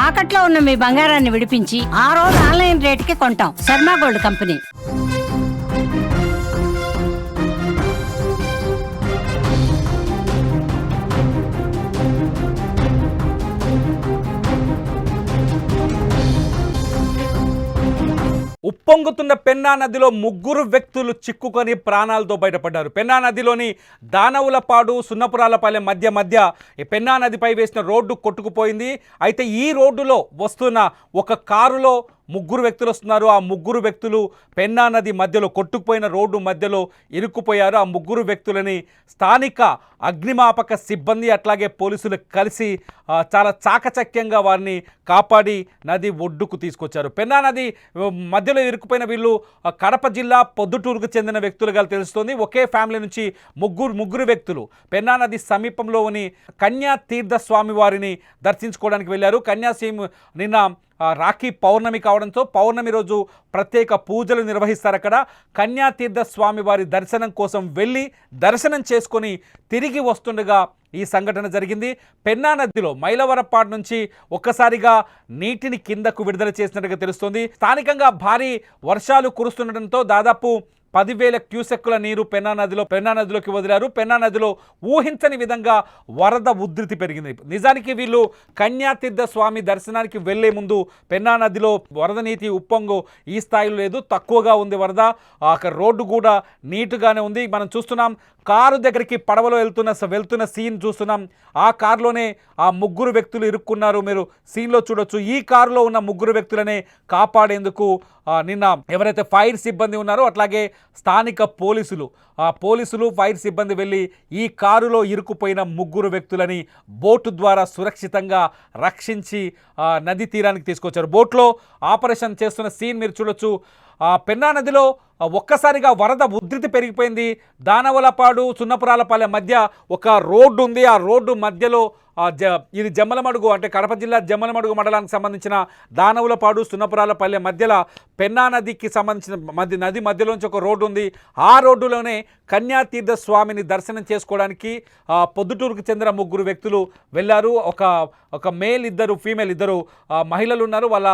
తాకట్లో ఉన్న మీ బంగారాన్ని విడిపించి ఆ రోజు ఆన్లైన్ రేటుకి కొంటాం. Sharma gold company. ఉప్పొంగుతున్న పెన్నా నదిలో ముగ్గురు వ్యక్తులు చిక్కుకొని ప్రాణాలతో బయటపడ్డారు. పెన్నా నదిలోని దానవులపాడు సున్నపురాలపల్లె మధ్య ఈ పెన్నా నదిపై వేసిన రోడ్డు కొట్టుకుపోయింది. అయితే ఈ రోడ్డులో వస్తున్న ఒక కారులో ముగ్గురు వ్యక్తులు వస్తున్నారు. ఆ ముగ్గురు వ్యక్తులు పెన్నా నది మధ్యలో కొట్టుకుపోయిన రోడ్డు మధ్యలో ఇరుక్కుపోయారు. ఆ ముగ్గురు వ్యక్తులని స్థానిక అగ్నిమాపక సిబ్బంది అట్లాగే పోలీసులు కలిసి చాలా చాకచక్యంగా వారిని కాపాడి నది ఒడ్డుకు తీసుకొచ్చారు. పెన్నా నది మధ్యలో ఇరుక్కుపోయిన వీళ్ళు కడప జిల్లా పొద్దుటూరుకు చెందిన వ్యక్తులుగా తెలుస్తోంది. ఒకే ఫ్యామిలీ నుంచి ముగ్గురు వ్యక్తులు పెన్నా నది సమీపంలోని కన్యా తీర్థ స్వామి వారిని దర్శించుకోవడానికి వెళ్ళారు. నిన్న రాఖీ పౌర్ణమి కావడంతో పౌర్ణమి రోజు ప్రత్యేక పూజలు నిర్వహిస్తారు. అక్కడ కన్యాతీర్థ స్వామి వారి దర్శనం కోసం వెళ్ళి దర్శనం చేసుకొని తిరిగి వస్తుండగా ఈ సంఘటన జరిగింది. పెన్నా నదిలో మైలవరపాడు నుంచి ఒక్కసారిగా నీటిని కిందకు విడుదల చేసినట్టుగా తెలుస్తోంది. స్థానికంగా భారీ వర్షాలు కురుస్తుండటంతో దాదాపు 10,000 క్యూసెక్కుల నీరు పెన్నా నదిలోకి వదిలారు. పెన్నా నదిలో ఊహించని విధంగా వరద ఉధృతి పెరిగింది. నిజానికి వీళ్ళు కన్యాతీర్థ స్వామి దర్శనానికి వెళ్లే ముందు పెన్నా నదిలో వరద నీటి ఉప్పొంగు ఈ స్థాయిలో లేదు, తక్కువగా ఉంది వరద. అక్కడ రోడ్డు కూడా నీటుగానే ఉంది. మనం చూస్తున్నాం కారు దగ్గరికి పడవలో వెళ్తున్న సీన్ చూస్తున్నాం. ఆ కారులోనే ఆ ముగ్గురు వ్యక్తులు ఇరుక్కున్నారు. మీరు సీన్లో చూడొచ్చు. ఈ కారులో ఉన్న ముగ్గురు వ్యక్తులనే కాపాడేందుకు నిన్న ఎవరైతే ఫైర్ సిబ్బంది ఉన్నారో అట్లాగే స్థానిక పోలీసులు ఫైర్ సిబ్బంది వెళ్ళి ఈ కారులో ఇరుక్కుపోయిన ముగ్గురు వ్యక్తులని బోటు ద్వారా సురక్షితంగా రక్షించి నది తీరానికి తీసుకొచ్చారు. బోట్లో ఆపరేషన్ చేస్తున్న సీన్ మీరు చూడొచ్చు. పెన్నా నదిలో ఒక్కసారిగా వరద ఉధృతి పెరిగిపోయింది. దానవలపాడు సున్నపురాలపల్లె మధ్య ఒక రోడ్డు ఉంది. ఆ రోడ్డు మధ్యలో ఇది జమ్మలమడుగు అంటే కడప జిల్లా జమ్మలమడుగు మండలానికి సంబంధించిన దానవులపాడు సున్నపురాలపల్లె మధ్యలో పెన్నా నదికి సంబంధించిన నది మధ్యలోంచి ఒక రోడ్డు ఉంది. ఆ రోడ్డులోనే కన్యాతీర్థ స్వామిని దర్శనం చేసుకోవడానికి పొద్దుటూరుకు చెందిన ముగ్గురు వ్యక్తులు వెళ్ళారు. ఒక ఫీమేల్ ఇద్దరు మహిళలు ఉన్నారు. వాళ్ళ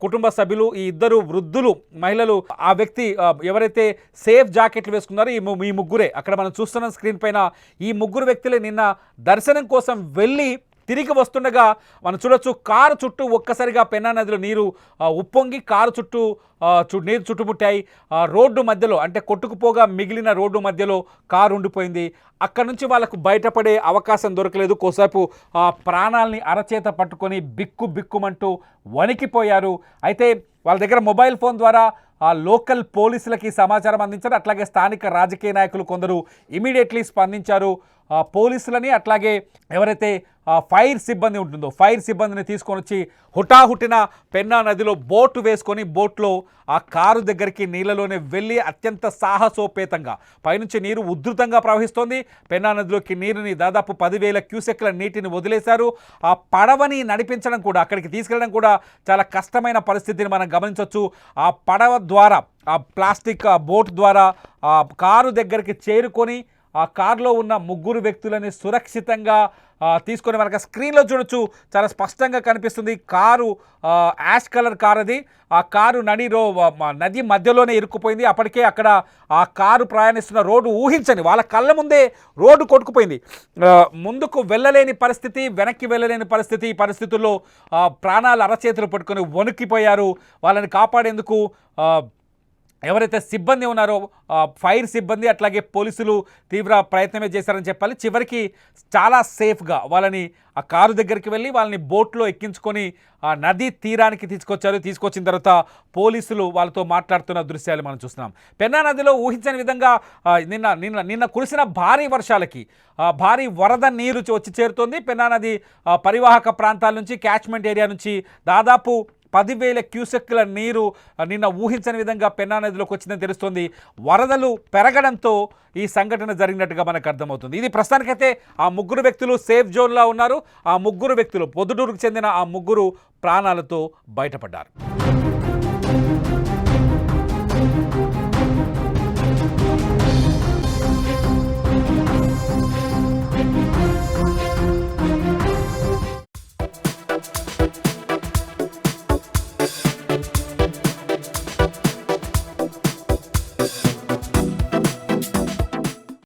కుటుంబ సభ్యులు, ఈ ఇద్దరు వృద్ధులు మహిళలు. ఆ వ్యక్తి ఎవరైతే సేఫ్ జాకెట్లు వేసుకున్నారో ఈ ముగ్గురే. అక్కడ మనం చూస్తున్న స్క్రీన్ పైన ఈ ముగ్గురు వ్యక్తులే నిన్న దర్శనం కోసం వెళ్ళి తిరిగి వస్తుండగా మనం చూడొచ్చు. కారు చుట్టూ ఒక్కసారిగా పెన్నా నదిలో నీరు ఉప్పొంగి కారు చుట్టూ నీరు చుట్టుముట్టాయి. రోడ్డు మధ్యలో అంటే కొట్టుకుపోగా మిగిలిన రోడ్డు మధ్యలో కారు ఉండిపోయింది. అక్కడ నుంచి వాళ్ళకు బయటపడే అవకాశం దొరకలేదు. కోసేపు ప్రాణాలని అరచేత పట్టుకొని బిక్కుమంటూ వణికిపోయారు. అయితే వాళ్ళ దగ్గర మొబైల్ ఫోన్ ద్వారా లోకల్ పోలీసులకి సమాచారం అందించారు. అట్లాగే స్థానిక రాజకీయ నాయకులు కొందరు ఇమీడియట్లీ స్పందించారు. పోలీసులని అట్లాగే ఎవరైతే ఫైర్ సిబ్బంది ఉంటుందో ఫైర్ సిబ్బందిని తీసుకొని వచ్చి హుటాహుటిన పెన్నా నదిలో బోటు వేసుకొని బోట్లో ఆ కారు దగ్గరికి నీళ్ళలోనే వెళ్ళి అత్యంత సాహసోపేతంగా పైనుంచి నీరు ఉధృతంగా ప్రవహిస్తోంది. పెన్నా నదిలోకి నీరుని దాదాపు 10,000 క్యూసెక్ల నీటిని వదిలేశారు. ఆ పడవని నడిపించడం కూడా అక్కడికి తీసుకెళ్ళడం కూడా చాలా కష్టమైన పరిస్థితిని మనం గమనించవచ్చు. ఆ పడవ ద్వారా ఆ ప్లాస్టిక్ బోట్ ద్వారా ఆ కారు దగ్గరికి చేరుకొని ఆ కారులో ఉన్న ముగ్గురు వ్యక్తులని సురక్షితంగా తీసుకొని మనకు స్క్రీన్లో చూడొచ్చు. చాలా స్పష్టంగా కనిపిస్తుంది. కారు యాష్ కలర్ కారు అది. ఆ కారు నది మధ్యలోనే ఇరుక్కుపోయింది. అప్పటికే అక్కడ ఆ కారు ప్రయాణిస్తున్న రోడ్డు ఊహించని వాళ్ళ కళ్ళ ముందే రోడ్డు కొట్టుకుపోయింది. ముందుకు వెళ్ళలేని పరిస్థితి, వెనక్కి వెళ్ళలేని పరిస్థితి. ఈ పరిస్థితుల్లో ప్రాణాలు అరచేతులు పట్టుకొని వణికిపోయారు. వాళ్ళని కాపాడేందుకు ఎవరైతే సిబ్బంది ఉన్నారో ఫైర్ సిబ్బంది అట్లాగే పోలీసులు తీవ్ర ప్రయత్నమే చేశారని చెప్పాలి. చివరికి చాలా సేఫ్గా వాళ్ళని ఆ కారు దగ్గరికి వెళ్ళి వాళ్ళని బోట్లో ఎక్కించుకొని ఆ నదీ తీరానికి తీసుకొచ్చిన తర్వాత పోలీసులు వాళ్ళతో మాట్లాడుతున్న దృశ్యాలు మనం చూస్తున్నాం. పెన్నా నదిలో ఊహించని విధంగా నిన్న కురిసిన భారీ వర్షాలకి భారీ వరద నీరు వచ్చి చేరుతోంది. పెన్నా నది పరివాహక ప్రాంతాల నుంచి క్యాచ్మెంట్ ఏరియా నుంచి దాదాపు 10,000 క్యూసెక్ల నీరు నిన్న ఊహించని విధంగా పెన్నా నదిలోకి వచ్చిందని తెలుస్తోంది. వరదలు పెరగడంతో ఈ సంఘటన జరిగినట్టుగా మనకు అర్థమవుతుంది. ఇది ప్రస్తుతానికైతే ఆ ముగ్గురు వ్యక్తులు సేఫ్ జోన్లో ఉన్నారు. ఆ ముగ్గురు వ్యక్తులు పొద్దుటూరుకు చెందిన ఆ ముగ్గురు ప్రాణాలతో బయటపడ్డారు.